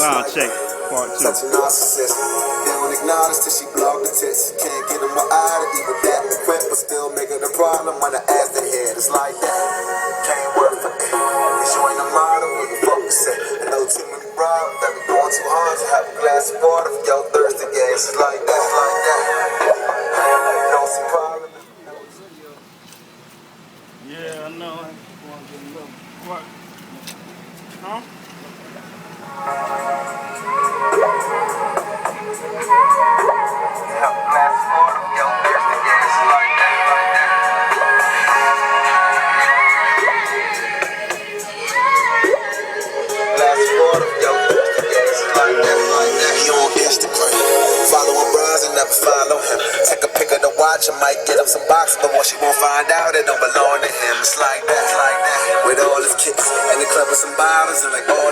Sound check, part two. Such a narcissist. They don't acknowledge till she block the tits. Can't get in my eye to even that quick, but still make it a problem when I ask the head. It's like that. Can't work for it. Cause you ain't a model when you focus it. I know too many problems that be going too hard to have a glass of water for your thirsty gas. It's like that, it's like that. Don't see problem. Yeah, I know. I want to get a little what? Huh? Never follow him. Take a pic of the watch, I might get him some boxes, but what she won't find out, it don't belong to him. It's like that, with all his kicks, and the club with some bottles, and like all